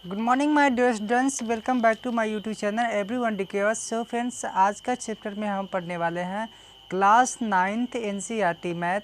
Good morning my dear students, welcome back to my YouTube channel everyone डिकेयर्स। So friends, आज का chapter में हम पढ़ने वाले हैं क्लास 9th एनसीईआरटी मैथ,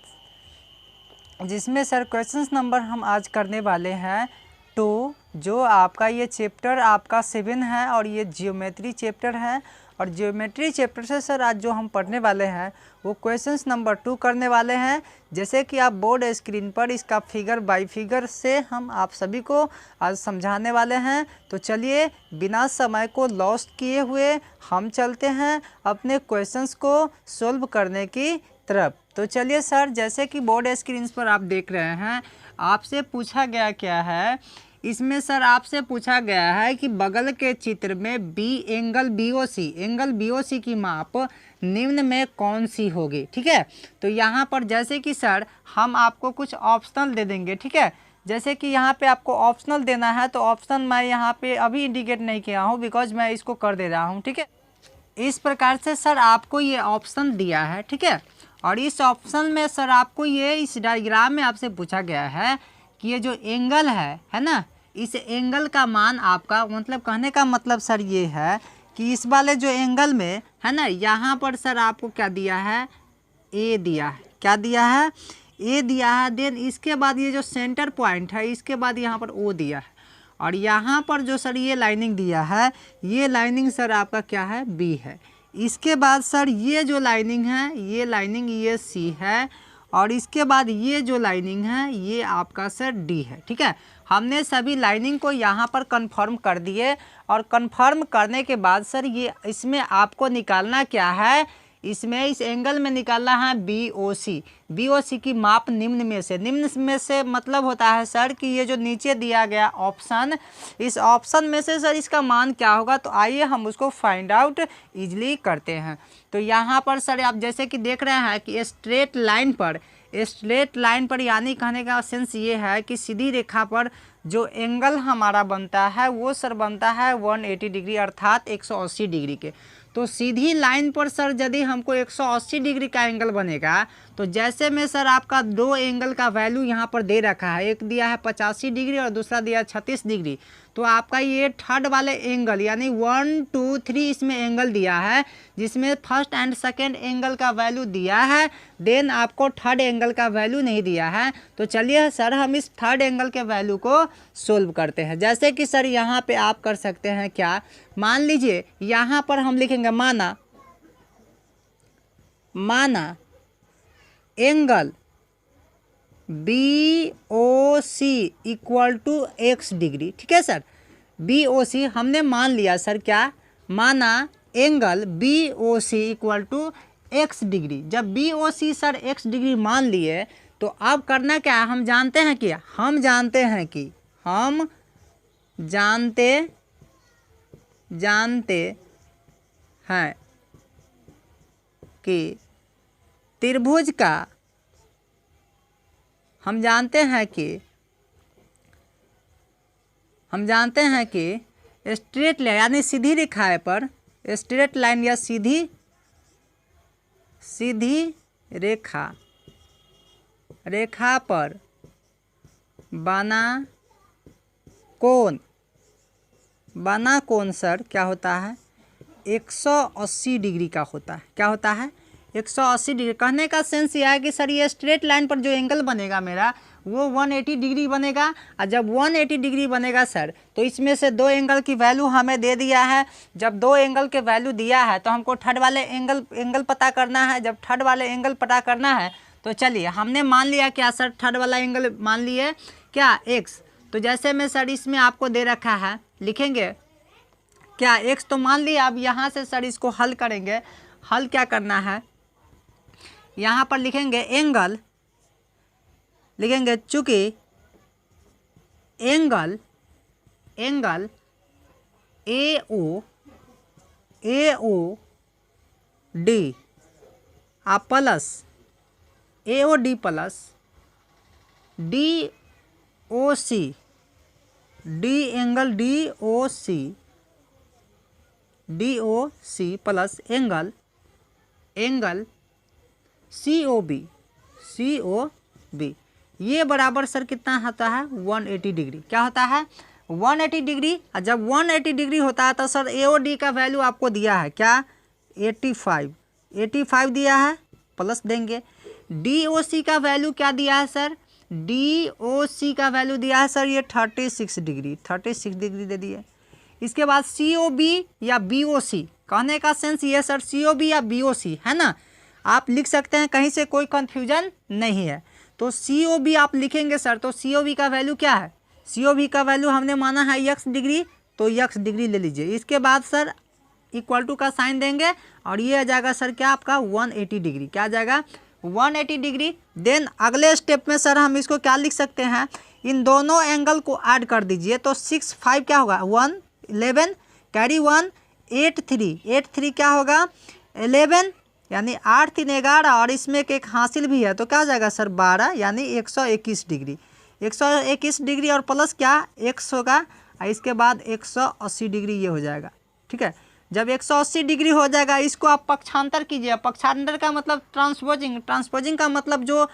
जिसमें सर क्वेश्चंस नंबर हम आज करने वाले हैं 2। जो आपका ये चैप्टर आपका 7 है और ये जियोमेट्री चैप्टर है। और जियोमेट्री चैप्टर से सर आज जो हम पढ़ने वाले हैं वो क्वेश्चंस नंबर 2 करने वाले हैं। जैसे कि आप बोर्ड स्क्रीन पर इसका फिगर बाय फिगर से हम आप सभी को आज समझाने वाले हैं। तो चलिए बिना समय को लॉस्ट किए हुए हम चलते हैं अपने क्वेश्चंस को सॉल्व करने की तरफ। तो चलिए सर, जैसे कि बोर्ड स्क्रीन पर आप देख रहे हैं, आपसे पूछा गया क्या है, इसमें सर आपसे पूछा गया है कि बगल के चित्र में बी एंगल बीओसी की माप निम्न में कौन सी होगी। ठीक है, तो यहाँ पर जैसे कि सर हम आपको कुछ ऑप्शनल दे देंगे। ठीक है, जैसे कि यहाँ पे आपको ऑप्शनल देना है, तो ऑप्शन मैं यहाँ पे अभी इंडिकेट नहीं किया हूँ बिकॉज मैं इसको कर दे रहा हूँ। ठीक है, इस प्रकार से सर आपको ये ऑप्शन दिया है। ठीक है, और इस ऑप्शन में सर आपको ये इस डायग्राम में आपसे पूछा गया है कि ये जो एंगल है ना, इस एंगल का मान आपका, मतलब कहने का मतलब सर ये है कि इस वाले जो एंगल में है ना, यहाँ पर सर आपको क्या दिया है, ए दिया है। क्या दिया है, ए दिया है। देन इसके बाद ये जो सेंटर पॉइंट है, इसके बाद यहाँ पर ओ दिया है। और यहाँ पर जो सर ये लाइनिंग दिया है, ये लाइनिंग सर आपका क्या है, बी है। इसके बाद सर ये जो लाइनिंग है, ये लाइनिंग ये सी है। और इसके बाद ये जो लाइनिंग है, ये आपका सर डी है। ठीक है, हमने सभी लाइनिंग को यहाँ पर कंफर्म कर दिए। और कंफर्म करने के बाद सर ये इसमें आपको निकालना क्या है, इसमें इस एंगल में निकालना है बीओसी की माप निम्न में से मतलब होता है सर कि ये जो नीचे दिया गया ऑप्शन, इस ऑप्शन में से सर इसका मान क्या होगा। तो आइए हम उसको फाइंड आउट इजली करते हैं। तो यहाँ पर सर आप जैसे कि देख रहे हैं कि स्ट्रेट लाइन पर यानी कहने का सेंस ये है कि सीधी रेखा पर जो एंगल हमारा बनता है वो सर बनता है 180 डिग्री अर्थात 180 डिग्री के। तो सीधी लाइन पर सर यदि हमको 180 डिग्री का एंगल बनेगा, तो जैसे में सर आपका दो एंगल का वैल्यू यहाँ पर दे रखा है, एक दिया है 85 डिग्री और दूसरा दिया है 36 डिग्री। तो आपका ये थर्ड वाले एंगल यानी 1 2 3 इसमें एंगल दिया है, जिसमें फर्स्ट एंड सेकेंड एंगल का वैल्यू दिया है। देन आपको थर्ड एंगल का वैल्यू नहीं दिया है। तो चलिए सर हम इस थर्ड एंगल के वैल्यू को सोल्व करते हैं। जैसे कि सर यहाँ पे आप कर सकते हैं क्या, मान लीजिए यहाँ पर हम लिखेंगे माना angle B O C equal to X degree. ठीक है सर, बी ओ सी हमने मान लिया सर, क्या माना angle B O C equal to X degree. जब B O C sir X degree मान लिए, तो अब करना क्या है, हम जानते हैं कि हम जानते हैं कि त्रिभुज का, हम जानते हैं कि स्ट्रेट लाइन यानी सीधी रेखा पर, स्ट्रेट लाइन या सीधी रेखा पर बना कोण सर क्या होता है, 180 डिग्री का होता है। क्या होता है, 180 डिग्री। कहने का सेंस यह है कि सर ये स्ट्रेट लाइन पर जो एंगल बनेगा मेरा वो 180 डिग्री बनेगा। और जब 180 डिग्री बनेगा सर, तो इसमें से दो एंगल की वैल्यू हमें दे दिया है। जब दो एंगल के वैल्यू दिया है तो हमको थर्ड वाले एंगल पता करना है। जब थर्ड वाले एंगल पता करना है, तो चलिए हमने मान लिया क्या सर, थर्ड वाला एंगल मान लिए क्या, एक्स। तो जैसे में सर इसमें आपको दे रखा है, लिखेंगे क्या, एक्स तो मान लिया। अब यहाँ से सर इसको हल करेंगे। हल क्या करना है, यहाँ पर लिखेंगे एंगल, चूँकि angle A O D plus AOD plus DOC, D angle DOC plus angle COB, ये बराबर सर कितना होता है, 180 डिग्री। क्या होता है, 180 डिग्री। और जब 180 डिग्री होता है तो सर AOD का वैल्यू आपको दिया है क्या, 85 दिया है, प्लस देंगे। DOC का वैल्यू क्या दिया है सर, DOC का वैल्यू दिया है सर ये 36 डिग्री दे दिए। इसके बाद COB या BOC, कहने का सेंस ये सर COB या BOC है ना, आप लिख सकते हैं, कहीं से कोई कन्फ्यूजन नहीं है। तो COB आप लिखेंगे सर, तो COB का वैल्यू क्या है, COB का वैल्यू हमने माना है x डिग्री, तो x डिग्री ले लीजिए। इसके बाद सर इक्वल टू का साइन देंगे और ये आ जाएगा सर क्या आपका 180 डिग्री, क्या आ जाएगा 180 डिग्री। देन अगले स्टेप में सर हम इसको क्या लिख सकते हैं, इन दोनों एंगल को ऐड कर दीजिए, तो 6 5 क्या होगा 111 कैरी 1 8 3 क्या होगा 11, यानी 8 3 11, और इसमें एक हासिल भी है तो क्या हो जाएगा सर 12, यानी 121 डिग्री, 121 डिग्री और प्लस क्या x होगा, इसके बाद 180 डिग्री ये हो जाएगा। ठीक है, जब 180 डिग्री हो जाएगा इसको आप पक्षांतर कीजिए। पक्षांतर का मतलब ट्रांसपोजिंग का मतलब जो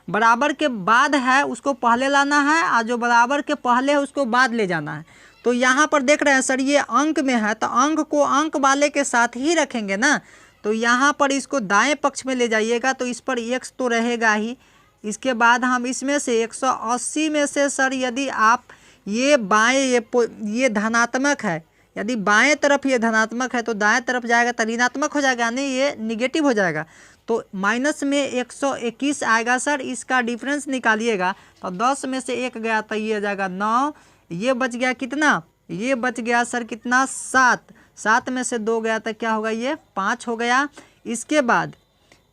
बराबर के बाद है उसको पहले लाना है, और जो बराबर के पहले है उसको बाद ले जाना है। तो यहाँ पर देख रहे हैं सर ये अंक में है, तो अंक को अंक वाले के साथ ही रखेंगे ना, तो यहाँ पर इसको दाएं पक्ष में ले जाइएगा, तो इस पर x तो रहेगा ही। इसके बाद हम इसमें से 180 में से सर यदि आप ये बाएं ये धनात्मक है, यदि बाएं तरफ ये धनात्मक है तो दाएं तरफ जाएगा तो ऋणात्मक हो जाएगा, यानी ये निगेटिव हो जाएगा, तो माइनस में 121 आएगा सर। इसका डिफरेंस निकालिएगा तो 10 में से 1 गया तो ये आ जाएगा 9, ये बच गया कितना, ये बच गया सर कितना 7 में से 2 गया तो क्या होगा ये 5 हो गया। इसके बाद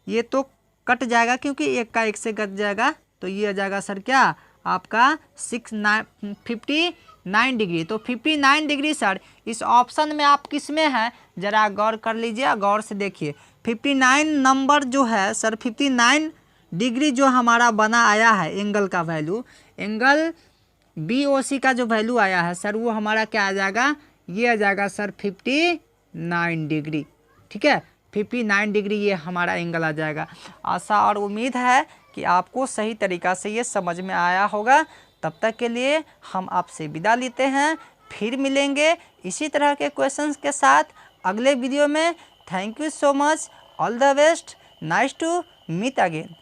ये तो कट जाएगा क्योंकि 1 का 1 से कट जाएगा, तो ये आ जाएगा सर क्या आपका 59 डिग्री। तो 59 डिग्री सर इस ऑप्शन में आप किस में है ज़रा गौर कर लीजिए, गौर से देखिए। 59 नंबर जो है सर 59 डिग्री जो हमारा बना आया है एंगल का वैल्यू, एंगल BOC का जो वैल्यू आया है सर वो हमारा क्या आ जाएगा, ये आ जाएगा सर 59 डिग्री। ठीक है, 59 डिग्री ये हमारा एंगल आ जाएगा। आशा और उम्मीद है कि आपको सही तरीक़ा से ये समझ में आया होगा। तब तक के लिए हम आपसे विदा लेते हैं, फिर मिलेंगे इसी तरह के क्वेश्चंस के साथ अगले वीडियो में। Thank you so much, all the best, nice to meet again.